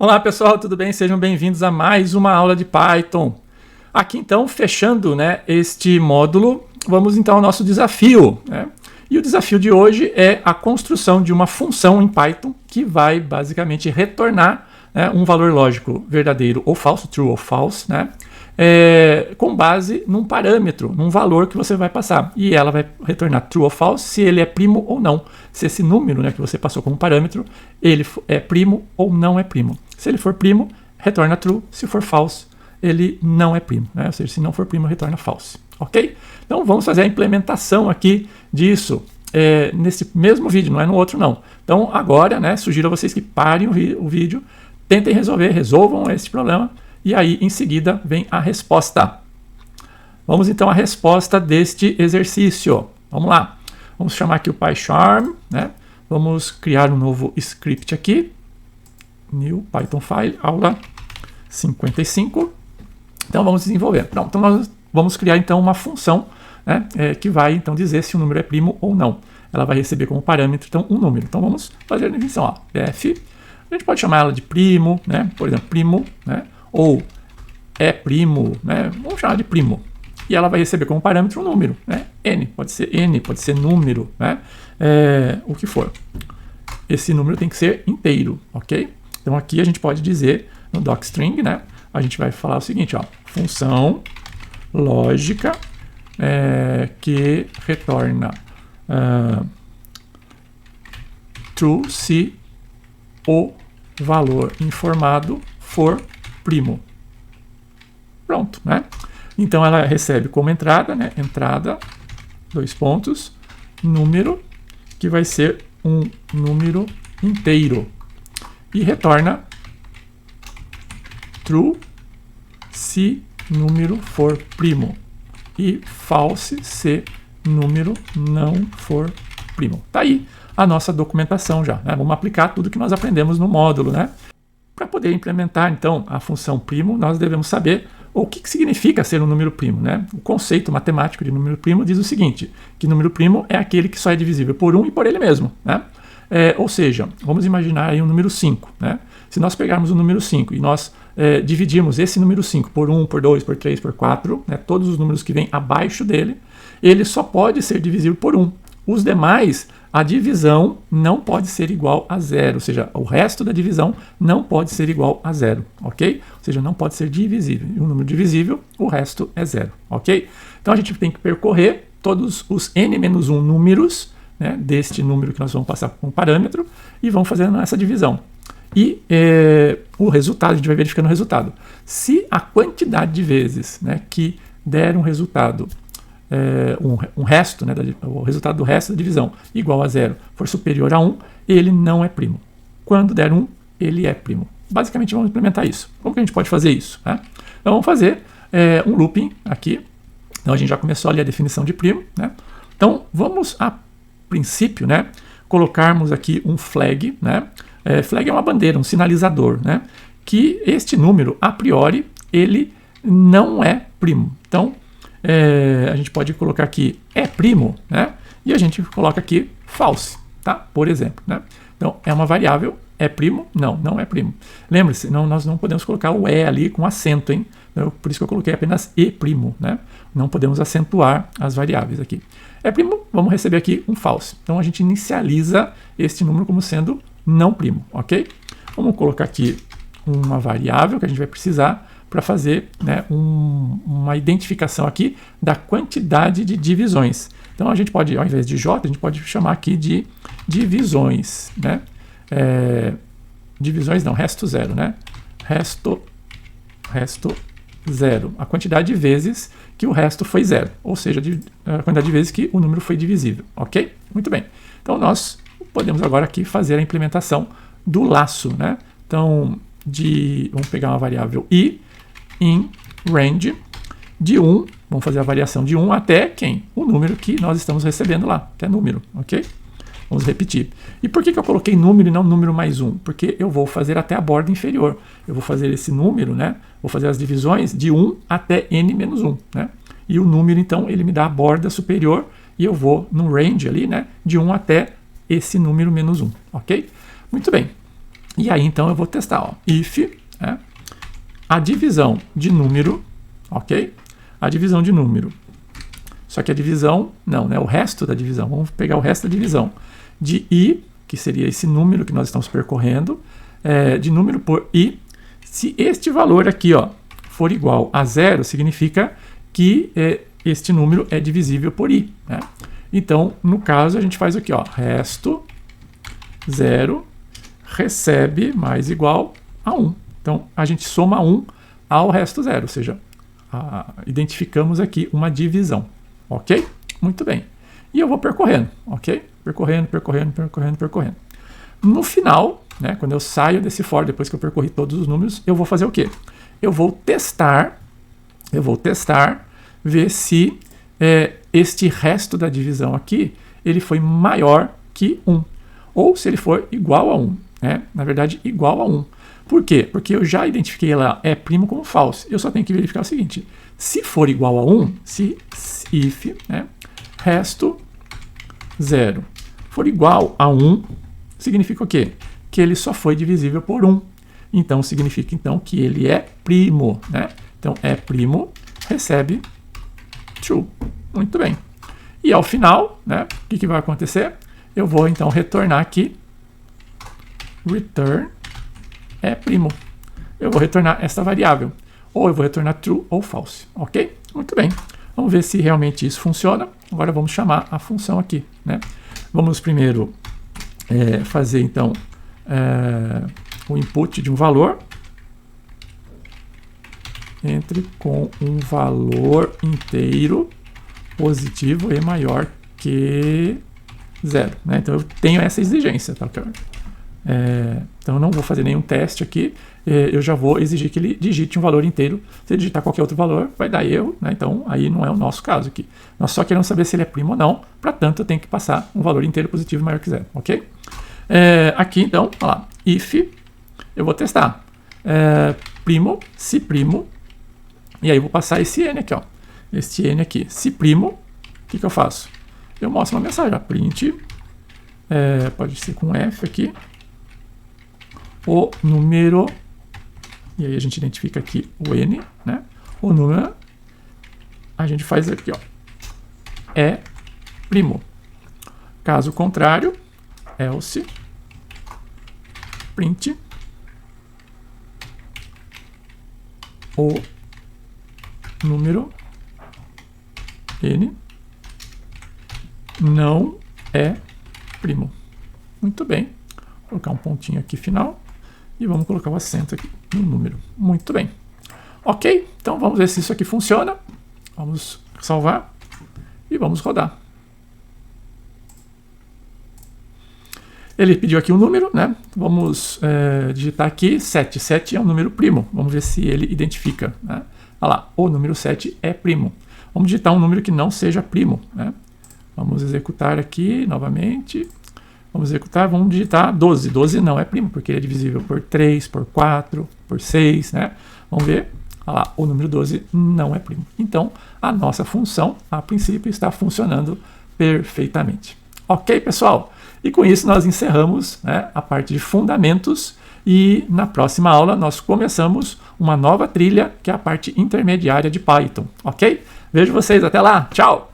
Olá pessoal, tudo bem? Sejam bem-vindos a mais uma aula de Python. Aqui então, fechando este módulo, vamos então ao nosso desafio. E o desafio de hoje é a construção de uma função em Python que vai basicamente retornar um valor lógico verdadeiro ou falso, true ou false, com base num parâmetro, num valor que você vai passar. E ela vai retornar true ou false se ele é primo ou não. Se esse número que você passou como parâmetro, ele é primo ou não é primo. Se ele for primo, retorna true. Se for false, ele não é primo. Ou seja, se não for primo, retorna false. Ok? Então vamos fazer a implementação aqui disso nesse mesmo vídeo, não é no outro não. Então agora, sugiro a vocês que parem o vídeo, tentem resolvam esse problema e aí em seguida vem a resposta. Vamos então à resposta deste exercício. Vamos lá. Vamos chamar aqui o PyCharm, Vamos criar um novo script aqui. New Python File, aula 55. Então vamos desenvolver. Pronto, então nós vamos criar então uma função que vai então dizer se o número é primo ou não. Ela vai receber como parâmetro então um número. Então vamos fazer a definição. Ó, def, a gente pode chamar ela de primo, por exemplo, primo, ou é primo, vamos chamar de primo. E ela vai receber como parâmetro um número, n, pode ser número, o que for. Esse número tem que ser inteiro, ok? Então aqui a gente pode dizer no docstring, a gente vai falar o seguinte, ó, função lógica que retorna true se o valor informado for primo. Pronto, Então ela recebe como entrada, entrada, dois pontos, número, que vai ser um número inteiro. E retorna true se número for primo e false se número não for primo. Tá aí a nossa documentação já. Vamos aplicar tudo que nós aprendemos no módulo. Para poder implementar então a função primo, nós devemos saber o que significa ser um número primo. O conceito matemático de número primo diz o seguinte, que número primo é aquele que só é divisível por 1 e por ele mesmo. Ou seja, vamos imaginar aí um número 5. Se nós pegarmos o número 5 e nós dividirmos esse número 5 por 1, por 2, por 3, por 4, todos os números que vêm abaixo dele, ele só pode ser divisível por 1. Os demais, a divisão não pode ser igual a 0, ou seja, o resto da divisão não pode ser igual a 0, ok? Ou seja, não pode ser divisível. E um número divisível, o resto é 0, ok? Então a gente tem que percorrer todos os n-1 números deste número que nós vamos passar como parâmetro e vamos fazendo essa divisão. E o resultado, a gente vai verificando o resultado. Se a quantidade de vezes que der um resultado, um resto, o resultado do resto da divisão igual a 0 for superior a 1, ele não é primo. Quando der 1, ele é primo. Basicamente vamos implementar isso. Como que a gente pode fazer isso? Então vamos fazer um looping aqui. Então a gente já começou ali a definição de primo. Então vamos a princípio, colocarmos aqui um flag, flag é uma bandeira, um sinalizador, que este número, a priori, ele não é primo. Então, a gente pode colocar aqui é primo, e a gente coloca aqui false, tá? Por exemplo, Então, é uma variável, é primo? Não, não é primo. Lembre-se, nós não podemos colocar o e ali com acento, hein? Por isso que eu coloquei apenas e primo, Não podemos acentuar as variáveis aqui. É primo, vamos receber aqui um false. Então a gente inicializa este número como sendo não primo, ok? Vamos colocar aqui uma variável que a gente vai precisar para fazer uma identificação aqui da quantidade de divisões. Então a gente pode, ao invés de j, a gente pode chamar aqui de divisões, divisões não, resto zero, resto zero, a quantidade de vezes que o resto foi zero, ou seja, a quantidade de vezes que o número foi divisível, ok? Muito bem. Então nós podemos agora aqui fazer a implementação do laço, Então, vamos pegar uma variável i em range de 1, vamos fazer a variação de 1 até quem? O número que nós estamos recebendo lá, até número, ok? Vamos repetir. E por que eu coloquei número e não número mais 1? Porque eu vou fazer até a borda inferior. Eu vou fazer esse número, vou fazer as divisões de 1 até n-1, E o número, então, ele me dá a borda superior e eu vou num range ali, de 1 até esse número menos 1, ok? Muito bem. E aí, então, eu vou testar, ó, if, né, a divisão de número, ok? A divisão de número. Só que a divisão, não, né, o resto da divisão. Vamos pegar o resto da divisão. De i, que seria esse número que nós estamos percorrendo, de número por i. Se este valor aqui, ó, for igual a 0, significa que este número é divisível por i, né? Então, no caso, a gente faz aqui, ó, resto 0 recebe mais igual a 1. Então, a gente soma 1 ao resto 0, ou seja, identificamos aqui uma divisão, ok? Muito bem. E eu vou percorrendo, ok? Percorrendo. No final, né, quando eu saio desse for, depois que eu percorri todos os números, eu vou fazer o quê? Eu vou testar, ver se este resto da divisão aqui, ele foi maior que 1, ou se ele for igual a 1, né? Na verdade, igual a 1. Por quê? Porque eu já identifiquei lá primo como false. Eu só tenho que verificar o seguinte, se for igual a 1, se if, né, resto 0 for igual a 1, significa o quê? Que ele só foi divisível por 1. Então, significa então que ele é primo, né? Então, primo, recebe true. Muito bem. E ao final, né, o que vai acontecer? Eu vou então retornar aqui return primo. Eu vou retornar essa variável. Ou eu vou retornar true ou false, ok? Muito bem. Vamos ver se realmente isso funciona. Agora vamos chamar a função aqui, né? Vamos primeiro fazer então o input de um valor. Entre com um valor inteiro positivo e maior que 0, né? Então eu tenho essa exigência, tá? Então eu não vou fazer nenhum teste aqui, eu já vou exigir que ele digite um valor inteiro. Se ele digitar qualquer outro valor, vai dar erro, né? Então aí não é o nosso caso aqui. Nós só queremos saber se ele é primo ou não, para tanto eu tenho que passar um valor inteiro positivo maior que 0, ok? Aqui então, olha lá, if, eu vou testar primo, se primo, e aí eu vou passar esse n aqui, ó, este n aqui, se primo, o que eu faço? Eu mostro uma mensagem, ó, print, pode ser com f aqui, o número, e aí a gente identifica aqui o n, né? O número, a gente faz aqui, ó, primo. Caso contrário, else, print, o número n não é primo. Muito bem. Vou colocar um pontinho aqui final. E vamos colocar o acento aqui no número. Muito bem. Ok, então vamos ver se isso aqui funciona. Vamos salvar e vamos rodar. Ele pediu aqui um número, né? Vamos digitar aqui 7. 7 é um número primo. Vamos ver se ele identifica, né? Olha lá, o número 7 é primo. Vamos digitar um número que não seja primo, né? Vamos executar aqui novamente. Vamos executar, vamos digitar 12. 12 não é primo, porque ele é divisível por 3, por 4, por 6, né? Vamos ver. Olha lá, o número 12 não é primo. Então, a nossa função, a princípio, está funcionando perfeitamente. Ok, pessoal? E com isso nós encerramos, né, a parte de fundamentos e na próxima aula nós começamos uma nova trilha, que é a parte intermediária de Python. Ok? Vejo vocês, até lá. Tchau!